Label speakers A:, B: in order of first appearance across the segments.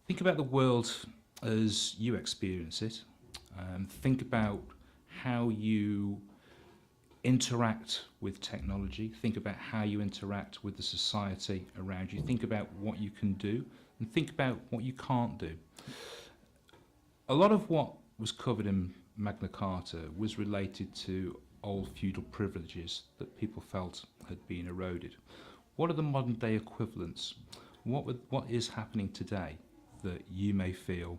A: Think about the world as you experience it. Think about how you interact with technology. Think about how you interact with the society around you. Think about what you can do and think about what you can't do. A lot of what was covered in Magna Carta was related to old feudal privileges that people felt had been eroded. What are the modern day equivalents? What is happening today that you may feel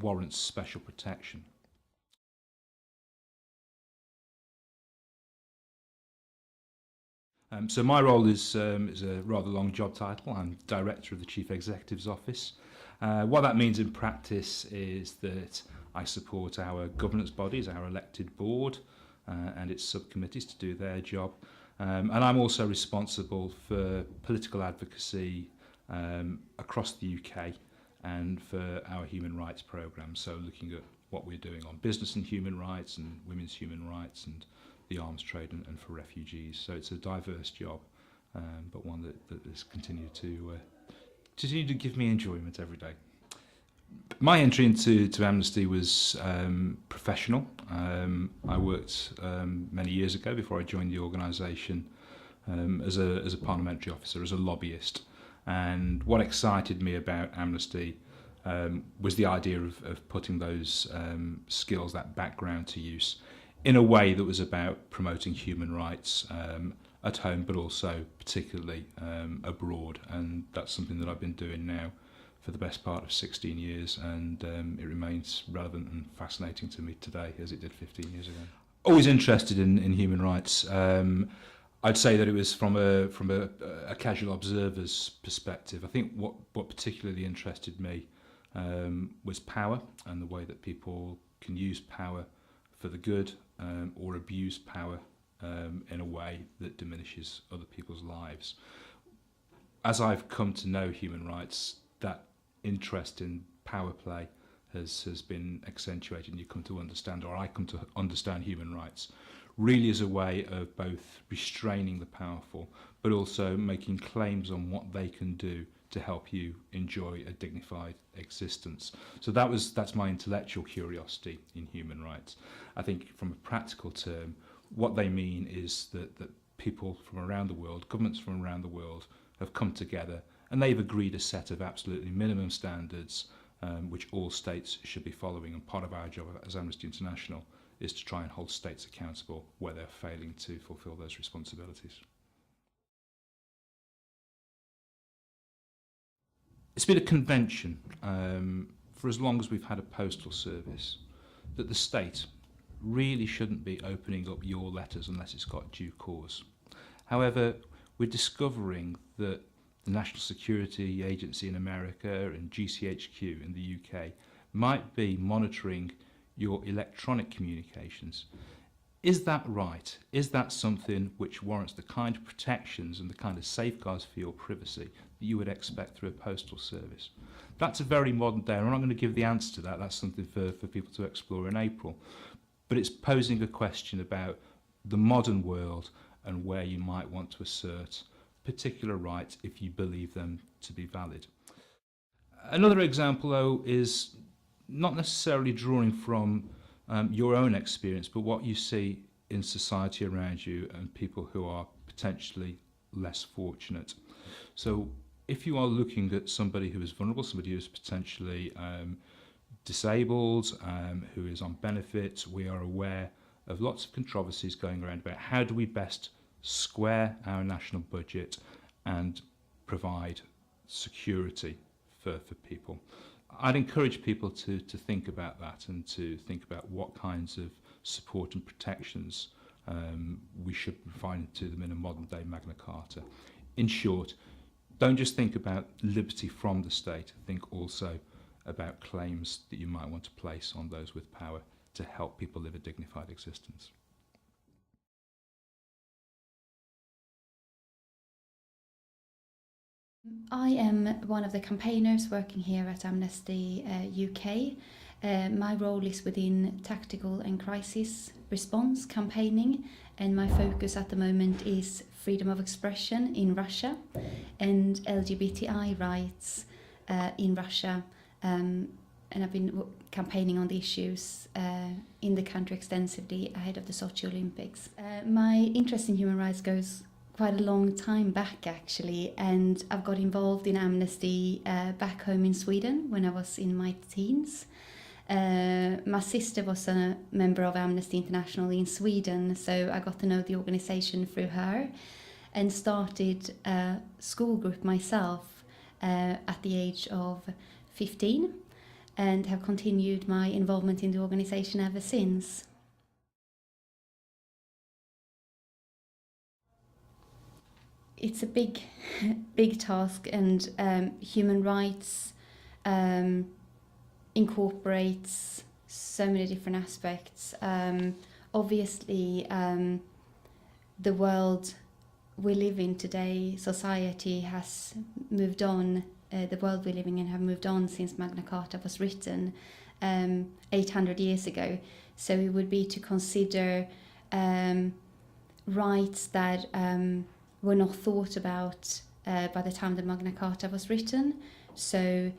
A: warrants special protection? So my role is a rather long job title. I'm Director of the Chief Executive's Office. What that means in practice is that I support our governance bodies, our elected board and its subcommittees to do their job. And I'm also responsible for political advocacy across the UK and for our human rights programme, so looking at what we're doing on business and human rights and women's human rights and the arms trade and for refugees. So it's a diverse job, but one that has continued to give me enjoyment every day. My entry into Amnesty was professional. I worked many years ago before I joined the organisation as a parliamentary officer, as a lobbyist. And what excited me about Amnesty was the idea of putting those skills, that background to use in a way that was about promoting human rights at home, but also particularly abroad. And that's something that I've been doing now for the best part of 16 years, and it remains relevant and fascinating to me today as it did 15 years ago. Always interested in human rights. I'd say that it was from a casual observer's perspective. I think what particularly interested me was power and the way that people can use power for the good or abuse power in a way that diminishes other people's lives. As I've come to know human rights, that interest in power play has been accentuated, and you come to understand, or I come to understand human rights really as a way of both restraining the powerful but also making claims on what they can do to help you enjoy a dignified existence. So that's my intellectual curiosity in human rights. I think from a practical term, what they mean is that people from around the world, governments from around the world, have come together and they've agreed a set of absolutely minimum standards which all states should be following. And part of our job as Amnesty International is to try and hold states accountable where they're failing to fulfil those responsibilities. It's been a convention for as long as we've had a postal service that the state really shouldn't be opening up your letters unless it's got due cause. However, we're discovering that the National Security Agency in America and GCHQ in the UK might be monitoring your electronic communications. Is that right? Is that something which warrants the kind of protections and the kind of safeguards for your privacy that you would expect through a postal service? That's a very modern day, and I'm not going to give the answer to that. That's something for people to explore in April. But it's posing a question about the modern world and where you might want to assert particular rights if you believe them to be valid. Another example, though, is not necessarily drawing from your own experience, but what you see in society around you and people who are potentially less fortunate. So if you are looking at somebody who is vulnerable, somebody who is potentially disabled, who is on benefits, we are aware of lots of controversies going around about how do we best square our national budget and provide security for people. I'd encourage people to think about that and to think about what kinds of support and protections we should provide to them in a modern day Magna Carta. In short, don't just think about liberty from the state, think also about claims that you might want to place on those with power to help people live a dignified existence.
B: I am one of the campaigners working here at Amnesty UK. My role is within tactical and crisis response campaigning, and my focus at the moment is freedom of expression in Russia and LGBTI rights in Russia, and I've been campaigning on the issues in the country extensively ahead of the Sochi Olympics. My interest in human rights goes quite a long time back, actually, and I've got involved in Amnesty back home in Sweden when I was in my teens. My sister was a member of Amnesty International in Sweden, so I got to know the organisation through her and started a school group myself at the age of 15 and have continued my involvement in the organisation ever since. It's a big task, and human rights incorporates so many different aspects. Obviously, the world we live in today, society has moved on. The world we're living in have moved on since Magna Carta was written 800 years ago. So it would be to consider rights that were not thought about by the time the Magna Carta was written. So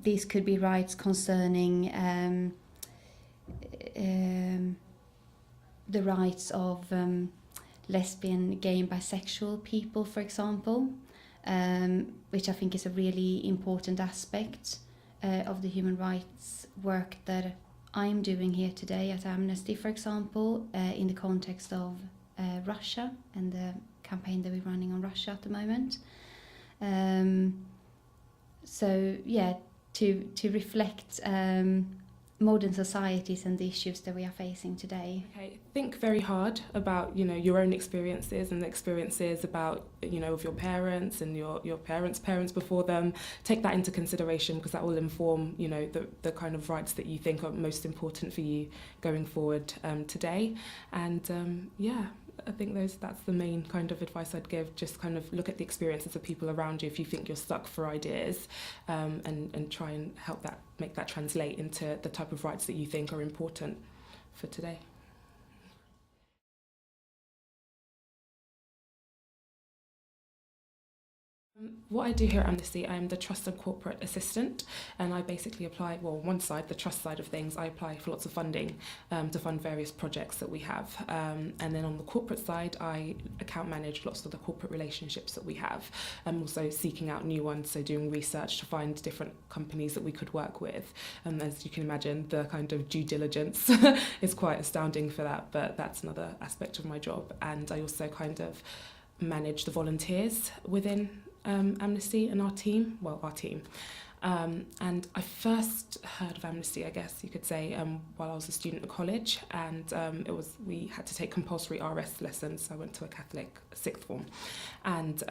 B: these could be rights concerning the rights of lesbian, gay and bisexual people, for example, which I think is a really important aspect of the human rights work that I'm doing here today at Amnesty, for example, in the context of Russia and the campaign that we're running on Russia at the moment. So yeah, to reflect modern societies and the issues that we are facing today.
C: Okay, think very hard about, your own experiences and the experiences about, of your parents and your parents' parents before them. Take that into consideration, because that will inform, the kind of rights that you think are most important for you going forward today. And I think that's the main kind of advice I'd give. Just kind of look at the experiences of people around you if you think you're stuck for ideas, and try and make that translate into the type of rights that you think are important for today. What I do here at Amnesty, I'm the Trust and Corporate Assistant, and I basically apply, on one side, the trust side of things, I apply for lots of funding to fund various projects that we have. And then on the corporate side, I account manage lots of the corporate relationships that we have. I'm also seeking out new ones, so doing research to find different companies that we could work with. And as you can imagine, the kind of due diligence is quite astounding for that, but that's another aspect of my job. And I also kind of manage the volunteers within Amnesty and our team. And I first heard of Amnesty, I guess you could say, while I was a student at college, and we had to take compulsory RS lessons. I went to a Catholic sixth form, and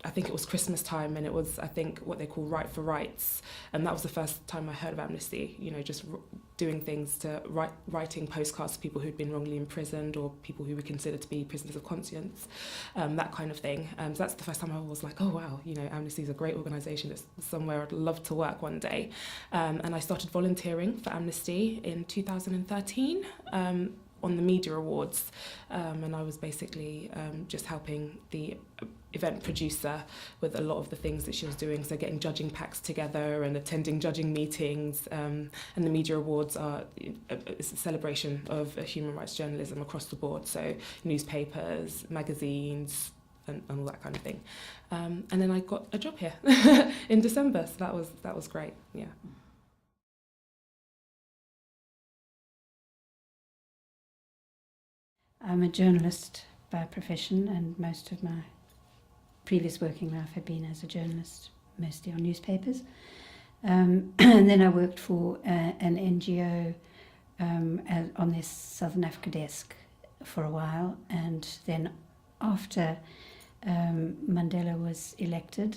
C: I think it was Christmas time, and it was, I think, what they call Right for Rights, and that was the first time I heard of Amnesty. Just doing things to writing postcards to people who'd been wrongly imprisoned or people who were considered to be prisoners of conscience, that kind of thing. So that's the first time I was like, oh wow, Amnesty is a great organisation. It's somewhere I'd love to work one day. And I started volunteering for Amnesty in 2013. On the media awards, and I was basically just helping the event producer with a lot of the things that she was doing, so getting judging packs together and attending judging meetings, and the media awards are it's a celebration of human rights journalism across the board, so newspapers, magazines, and all that kind of thing. And then I got a job here in December, so that was great, yeah.
D: I'm a journalist by profession, and most of my previous working life had been as a journalist, mostly on newspapers. And then I worked for an NGO on their Southern Africa desk for a while, and then after Mandela was elected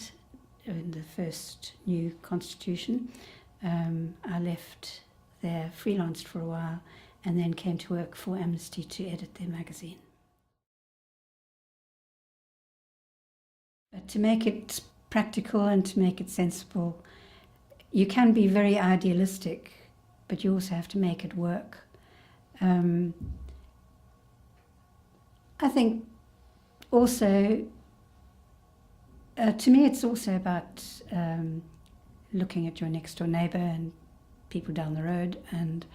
D: in the first new constitution, I left there, freelanced for a while, and then came to work for Amnesty to edit their magazine. But to make it practical and to make it sensible, you can be very idealistic, but you also have to make it work. I think also To me, it's also about looking at your next door neighbour and people down the road, and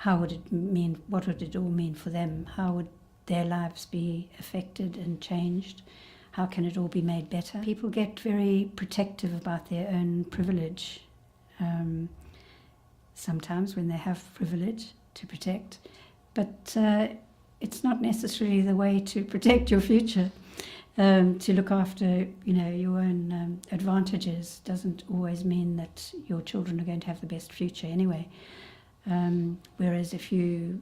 D: what would it all mean for them? How would their lives be affected and changed? How can it all be made better? People get very protective about their own privilege, sometimes when they have privilege to protect, but it's not necessarily the way to protect your future. To look after, your own advantages doesn't always mean that your children are going to have the best future anyway. Whereas if you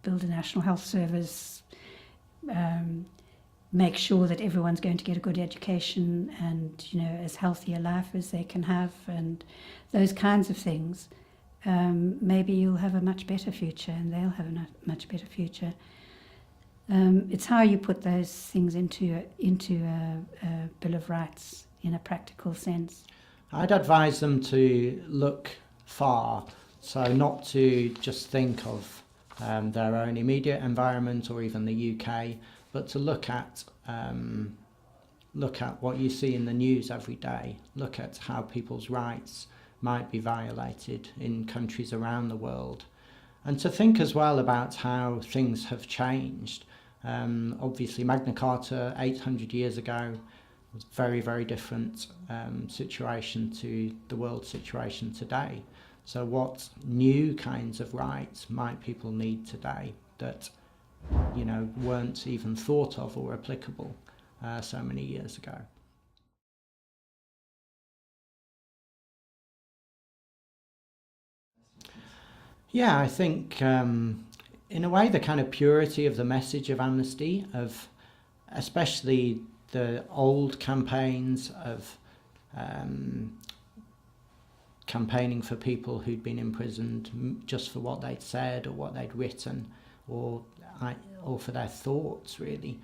D: build a national health service, make sure that everyone's going to get a good education and, as healthy a life as they can have, and those kinds of things, maybe you'll have a much better future and they'll have a much better future. It's how you put those things into a Bill of Rights in a practical sense.
E: I'd advise them to look far, so not to just think of their own immediate environment or even the UK, but to look at what you see in the news every day. Look at how people's rights might be violated in countries around the world, and to think as well about how things have changed. Obviously, Magna Carta 800 years ago was a very, very different situation to the world situation today. So what new kinds of rights might people need today that, weren't even thought of or applicable so many years ago? Yeah, I think in a way the kind of purity of the message of Amnesty, of especially the old campaigns of campaigning for people who'd been imprisoned just for what they'd said or what they'd written, or for their thoughts, really.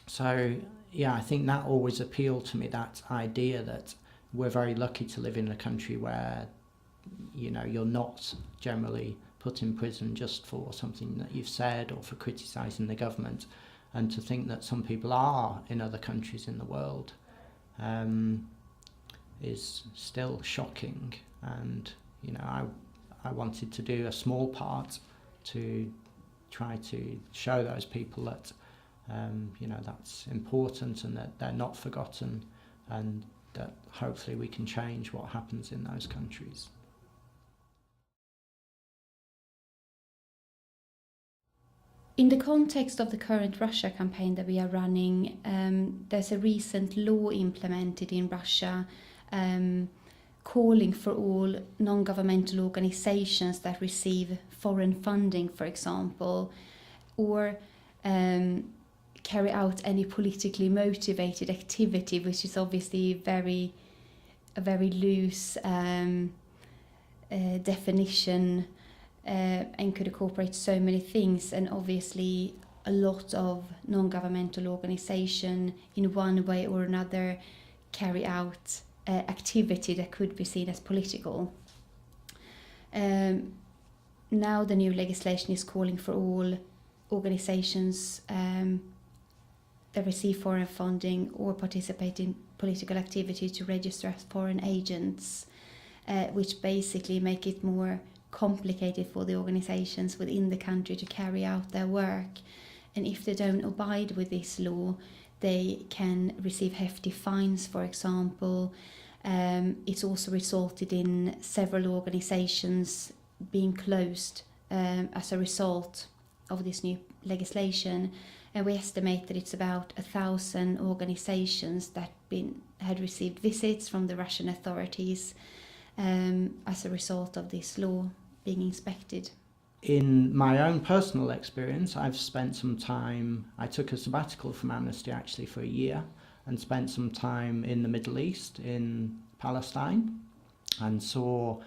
E: So yeah, I think that always appealed to me, that idea that we're very lucky to live in a country where you're not generally put in prison just for something that you've said or for criticising the government, and to think that some people are in other countries in the world is still shocking. And I wanted to do a small part to try to show those people that that's important and that they're not forgotten, and that hopefully we can change what happens in those countries.
B: In the context of the current Russia campaign that we are running, there's a recent law implemented in Russia calling for all non-governmental organizations that receive foreign funding, for example, or carry out any politically motivated activity, which is obviously a very loose definition. And could incorporate so many things, and obviously a lot of non-governmental organisations in one way or another carry out activity that could be seen as political. Now the new legislation is calling for all organisations that receive foreign funding or participate in political activity to register as foreign agents, which basically make it more complicated for the organisations within the country to carry out their work. And if they don't abide with this law, they can receive hefty fines, for example. It's also resulted in several organisations being closed as a result of this new legislation. And we estimate that it's about 1,000 organisations that had received visits from the Russian authorities as a result of this law being inspected.
E: In my own personal experience, I took a sabbatical from Amnesty actually for a year and spent some time in the Middle East, in Palestine, and saw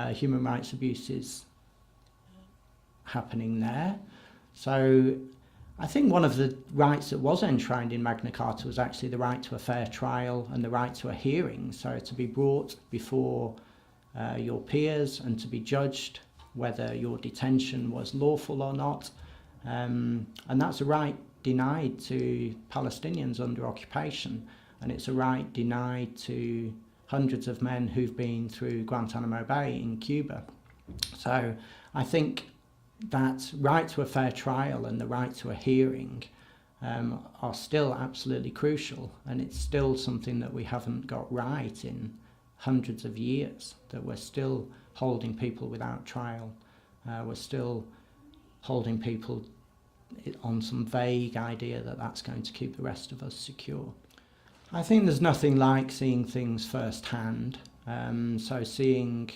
E: human rights abuses happening there. So I think one of the rights that was enshrined in Magna Carta was actually the right to a fair trial and the right to a hearing, so to be brought before your peers and to be judged whether your detention was lawful or not. And that's a right denied to Palestinians under occupation, and it's a right denied to hundreds of men who've been through Guantanamo Bay in Cuba. So I think that right to a fair trial and the right to a hearing are still absolutely crucial, and it's still something that we haven't got right in hundreds of years, that we're still holding people without trial. We're still holding people on some vague idea that that's going to keep the rest of us secure. I think there's nothing like seeing things firsthand. So seeing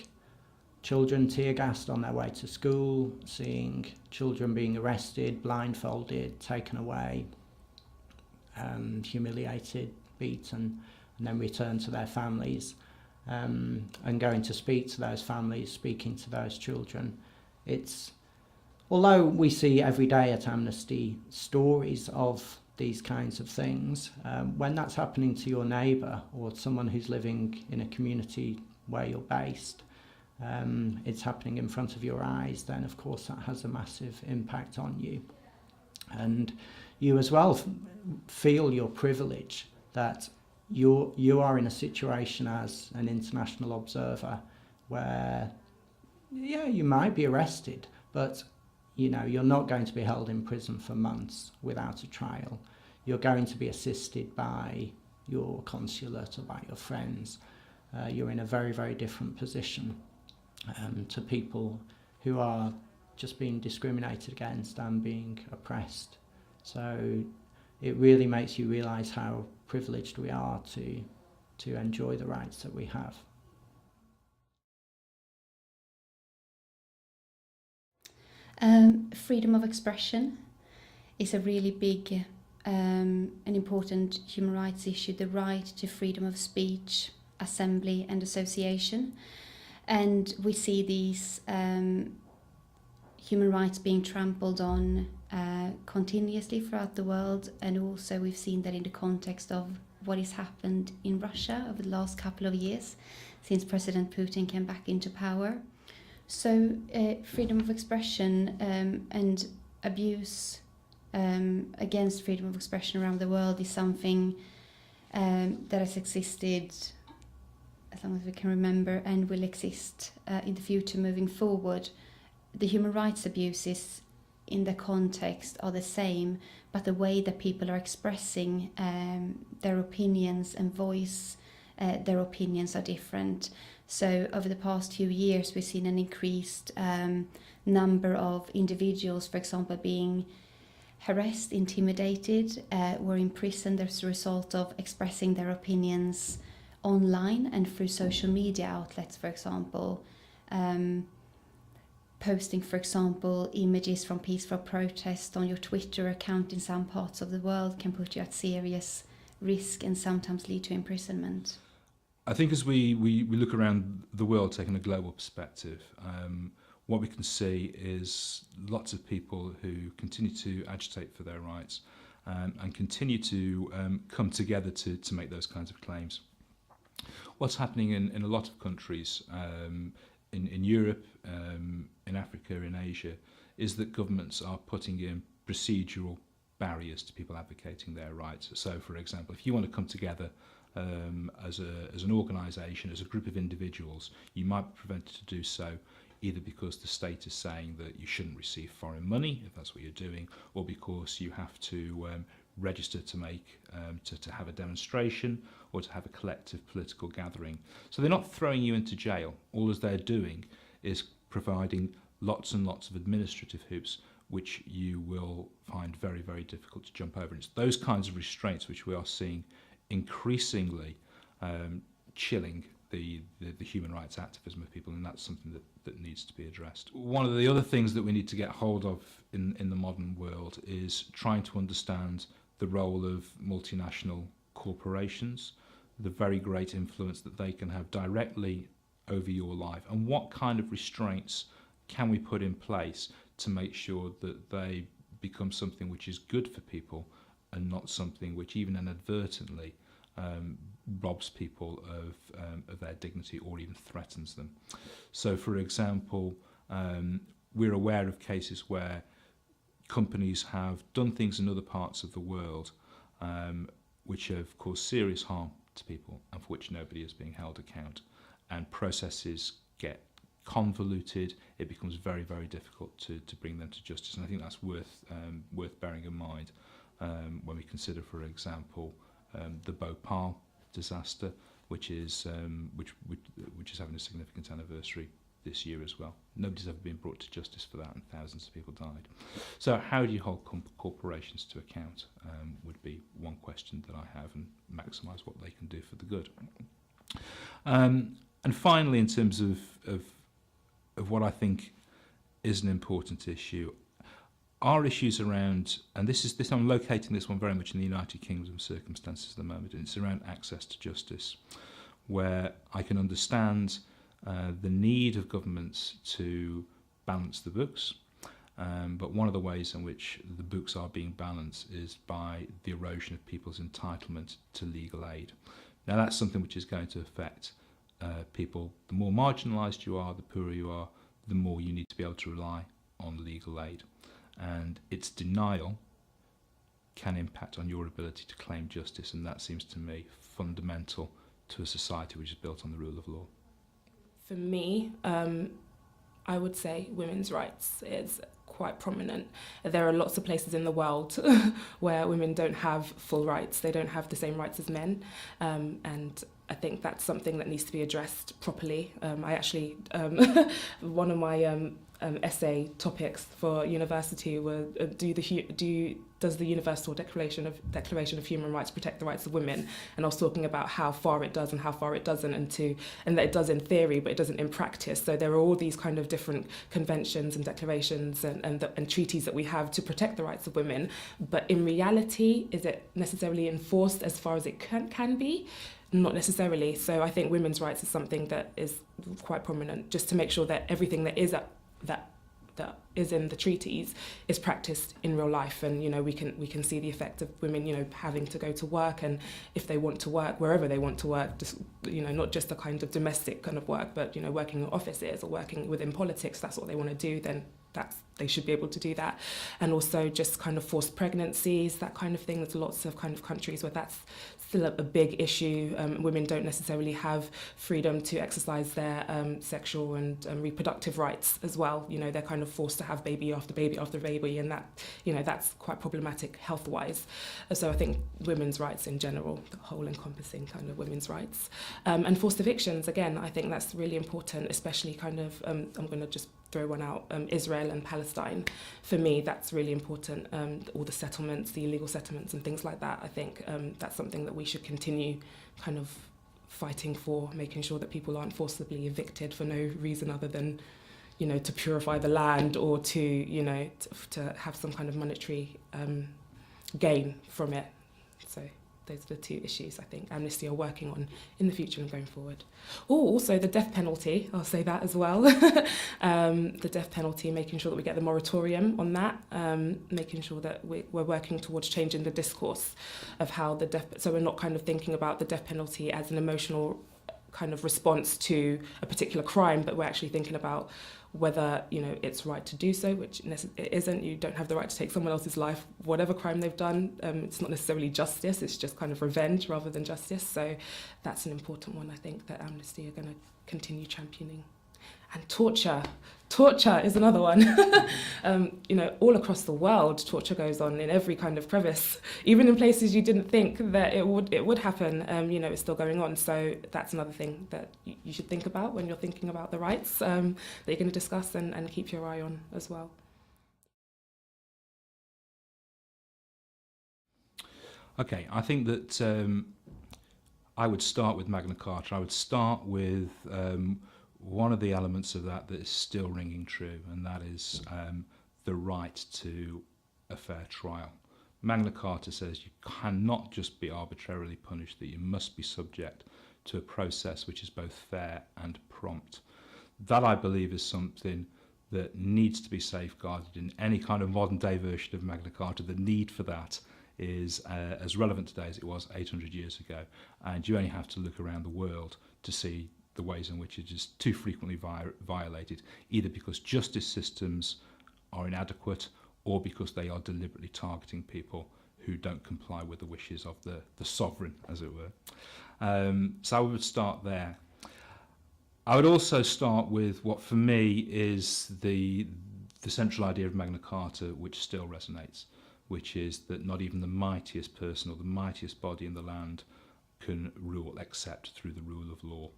E: children tear-gassed on their way to school, seeing children being arrested, blindfolded, taken away, humiliated, beaten, and then returned to their families, and going to speak to those families, speaking to those children. Although we see every day at Amnesty stories of these kinds of things, when that's happening to your neighbour or someone who's living in a community where you're based, it's happening in front of your eyes, then of course that has a massive impact on you. And you as well feel your privilege that you are in a situation as an international observer where, yeah, you might be arrested, but you're not going to be held in prison for months without a trial. You're going to be assisted by your consulate or by your friends. You're in a very, very different position to people who are just being discriminated against and being oppressed. So it really makes you realise how privileged we are to enjoy the rights that we have.
B: Freedom of expression is a really big and important human rights issue, the right to freedom of speech, assembly and association. And we see these human rights being trampled on continuously throughout the world, and also we've seen that in the context of what has happened in Russia over the last couple of years since President Putin came back into power. So freedom of expression and abuse against freedom of expression around the world is something that has existed as long as we can remember and will exist in the future moving forward. The human rights abuses in the context are the same, but the way that people are expressing their opinions and voice their opinions are different. So over the past few years, we've seen an increased number of individuals, for example, being harassed, intimidated, or imprisoned as a result of expressing their opinions online and through social media outlets, for example. Posting, for example, images from peaceful protest on your Twitter account in some parts of the world can put you at serious risk and sometimes lead to imprisonment.
A: I think as we look around the world, taking a global perspective, what we can see is lots of people who continue to agitate for their rights and continue to come together to make those kinds of claims. What's happening in a lot of countries, in Europe, in Africa, in Asia, is that governments are putting in procedural barriers to people advocating their rights. So, for example, if you want to come together as an organisation, as a group of individuals, you might be prevented to do so either because the state is saying that you shouldn't receive foreign money, if that's what you're doing, or because you have to register to make to have a demonstration or to have a collective political gathering. So they're not throwing you into jail. All as they're doing is providing lots and lots of administrative hoops which you will find very, very difficult to jump over. And it's those kinds of restraints which we are seeing increasingly chilling the human rights activism of people, and that's something that needs to be addressed. One of the other things that we need to get hold of in the modern world is trying to understand the role of multinational corporations, the very great influence that they can have directly over your life, and what kind of restraints can we put in place to make sure that they become something which is good for people and not something which even inadvertently robs people of their dignity or even threatens them. So, for example, we're aware of cases where companies have done things in other parts of the world which have caused serious harm to people and for which nobody is being held account. And processes get convoluted, it becomes very, very difficult to bring them to justice. And I think that's worth bearing in mind when we consider, for example, the Bhopal disaster, which is having a significant anniversary this year as well. Nobody's ever been brought to justice for that, and thousands of people died. So how do you hold corporations to account would be one question that I have, and maximise what they can do for the good. And finally, in terms of what I think is an important issue, are issues around, and this I'm locating this one very much in the United Kingdom circumstances at the moment, and it's around access to justice, where I can understand the need of governments to balance the books, but one of the ways in which the books are being balanced is by the erosion of people's entitlement to legal aid. Now that's something which is going to affect people. The more marginalised you are, the poorer you are, the more you need to be able to rely on legal aid. And its denial can impact on your ability to claim justice, and that seems to me fundamental to a society which is built on the rule of law.
C: For me, I would say women's rights is quite prominent. There are lots of places in the world where women don't have full rights. They don't have the same rights as men, and I think that's something that needs to be addressed properly. I actually, one of my essay topics for university were does the Universal Declaration of Human Rights protect the rights of women? And I was talking about how far it does and how far it doesn't, and that it does in theory, but it doesn't in practice. So there are all these kind of different conventions and declarations and treaties that we have to protect the rights of women. But in reality, is it necessarily enforced as far as it can be? Not necessarily. So I think women's rights is something that is quite prominent, just to make sure that everything that is in the treaties is practiced in real life. And we can see the effect of women having to go to work, and if they want to work wherever they want to work, just not just the kind of domestic kind of work, but working in offices or working within politics, that's what they want to do, then they should be able to do that. And also just kind of forced pregnancies, that kind of thing. There's lots of kind of countries where that's still a big issue. Women don't necessarily have freedom to exercise their sexual and reproductive rights as well. They're kind of forced to have baby after baby after baby, and that that's quite problematic health-wise. So I think women's rights in general, the whole encompassing kind of women's rights, and forced evictions. Again, I think that's really important, especially kind of I'm going to just throw one out, Israel and Palestine. For me, that's really important. All the settlements, the illegal settlements and things like that, I think that's something that we should continue kind of fighting for, making sure that people aren't forcibly evicted for no reason other than, to purify the land or to, to have some kind of monetary gain from it. So those are the two issues I think Amnesty are working on in the future and going forward. Also the death penalty, I'll say that as well. The death penalty, making sure that we get the moratorium on that, making sure that we're working towards changing the discourse of how so we're not kind of thinking about the death penalty as an emotional kind of response to a particular crime, but we're actually thinking about whether it's right to do so, which it isn't. You don't have the right to take someone else's life, whatever crime they've done. It's not necessarily justice, it's just kind of revenge rather than justice. So that's an important one, I think, that Amnesty are going to continue championing. And torture is another one. All across the world, torture goes on in every kind of crevice, even in places you didn't think that it would happen. It's still going on. So that's another thing that you should think about when you're thinking about the rights that you're going to discuss and keep your eye on as well.
A: Okay, I think that I would start with Magna Carta. I would start with one of the elements of that is still ringing true, and that is the right to a fair trial. Magna Carta says you cannot just be arbitrarily punished, that you must be subject to a process which is both fair and prompt. That, I believe, is something that needs to be safeguarded in any kind of modern day version of Magna Carta. The need for that is as relevant today as it was 800 years ago, and you only have to look around the world to see the ways in which it is too frequently violated, either because justice systems are inadequate or because they are deliberately targeting people who don't comply with the wishes of the sovereign, as it were. So I would start there. I would also start with what for me is the central idea of Magna Carta, which still resonates, which is that not even the mightiest person or the mightiest body in the land can rule except through the rule of law.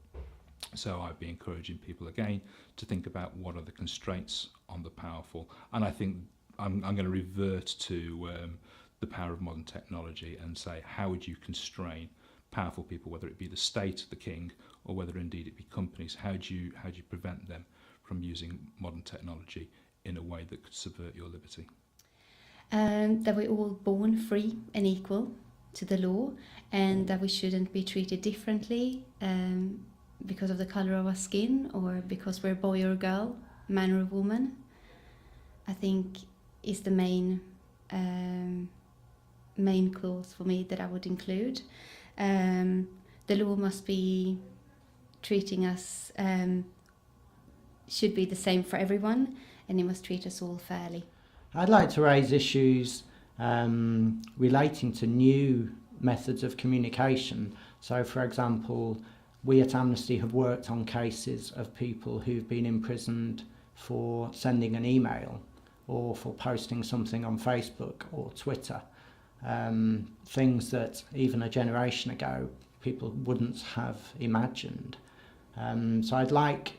A: So I'd be encouraging people again to think about what are the constraints on the powerful, and I think I'm going to revert to the power of modern technology and say, how would you constrain powerful people, whether it be the state, the king, or whether indeed it be companies? How do you prevent them from using modern technology in a way that could subvert your liberty?
B: That we're all born free and equal to the law, and that we shouldn't be treated differently because of the colour of our skin, or because we're a boy or a girl, man or a woman. I think is the main clause for me that I would include. The law must be treating us, should be the same for everyone, and it must treat us all fairly.
E: I'd like to raise issues relating to new methods of communication. So, for example, we at Amnesty have worked on cases of people who've been imprisoned for sending an email or for posting something on Facebook or Twitter. Things that even a generation ago people wouldn't have imagined. So I'd like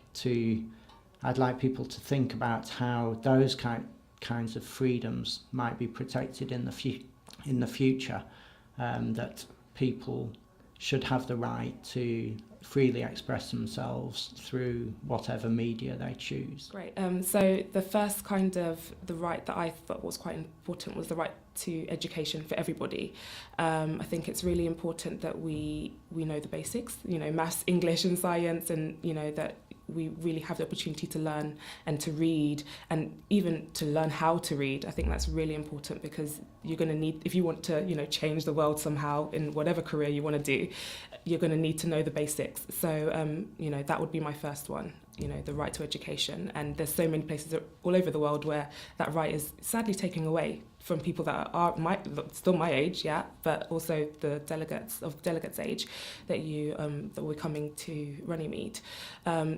E: people to think about how those kinds of freedoms might be protected in the future. That people should have the right to freely express themselves through whatever media they choose.
C: Great. So the first kind of the right that I thought was quite important was the right to education for everybody. I think it's really important that we know the basics, maths, English and science, and that we really have the opportunity to learn and to read, and even to learn how to read. I think that's really important, because you're going to need, if you want to change the world somehow in whatever career you want to do, you're going to need to know the basics. So that would be my first one, the right to education. And there's so many places all over the world where that right is sadly taken away from people that are still my age, but also the delegates age that we're coming to Runnymede.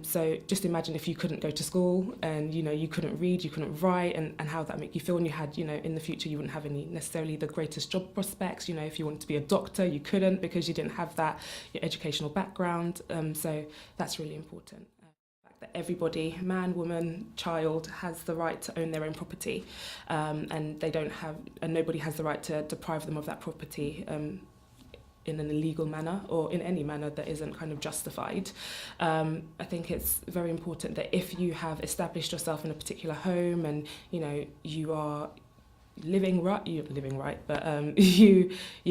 C: So just imagine if you couldn't go to school and you couldn't read, you couldn't write, and how that make you feel. And you had in the future you wouldn't have any necessarily the greatest job prospects. If you wanted to be a doctor, you couldn't, because you didn't have that educational background. So that's really important. That everybody, man, woman, child, has the right to own their own property, and nobody has the right to deprive them of that property in an illegal manner or in any manner that isn't kind of justified. I think it's very important that if you have established yourself in a particular home and you are you've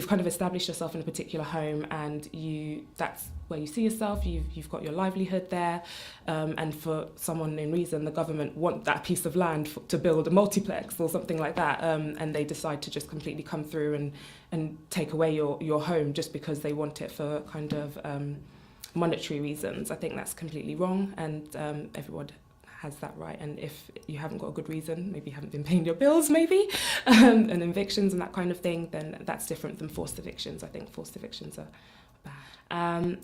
C: kind of established yourself in a particular home, and that's where you see yourself, you've got your livelihood there, and for some unknown reason the government want that piece of land to build a multiplex or something like that, and they decide to just completely come through and take away your home just because they want it for kind of monetary reasons. I think that's completely wrong, and everyone has that right. And if you haven't got a good reason, maybe you haven't been paying your bills, maybe, and evictions and that kind of thing, then that's different than forced evictions. I think forced evictions are bad.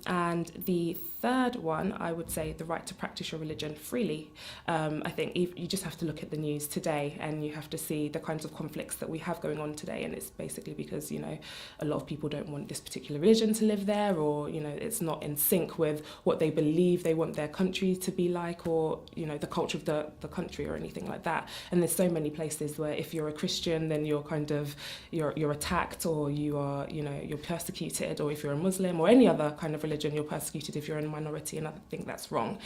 C: And the third one, I would say the right to practice your religion freely. I think you just have to look at the news today and you have to see the kinds of conflicts that we have going on today, and it's basically because a lot of people don't want this particular religion to live there, or it's not in sync with what they believe they want their country to be like, or the culture of the country or anything like that. And there's so many places where if you're a Christian, then you're kind of you're attacked, or you are you're persecuted, or if you're a Muslim or any other kind of religion, you're persecuted if you're in a minority, and I think that's wrong.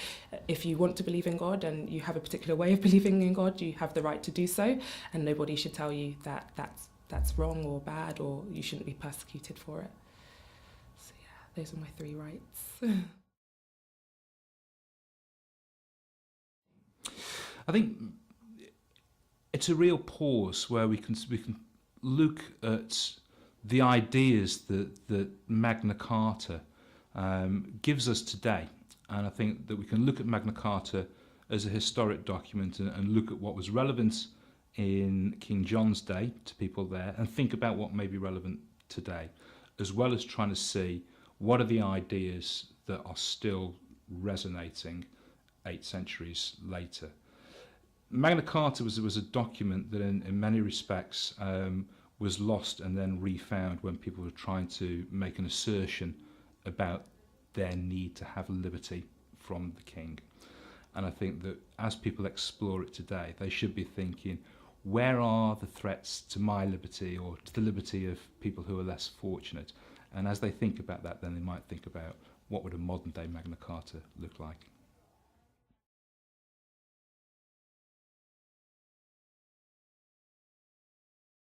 C: If you want to believe in God and you have a particular way of believing in God, you have the right to do so, and nobody should tell you that that's wrong or bad, or you shouldn't be persecuted for it. So those are my 3 rights.
A: I think it's a real pause where we can look at the ideas that Magna Carta gives us today, and I think that we can look at Magna Carta as a historic document and look at what was relevant in King John's day to people there and think about what may be relevant today, as well as trying to see what are the ideas that are still resonating 8 centuries later. Magna Carta was a document that in many respects was lost and then refound when people were trying to make an assertion about their need to have liberty from the king. And I think that as people explore it today, they should be thinking, where are the threats to my liberty or to the liberty of people who are less fortunate? And as they think about that, then they might think about what would a modern day Magna Carta look like.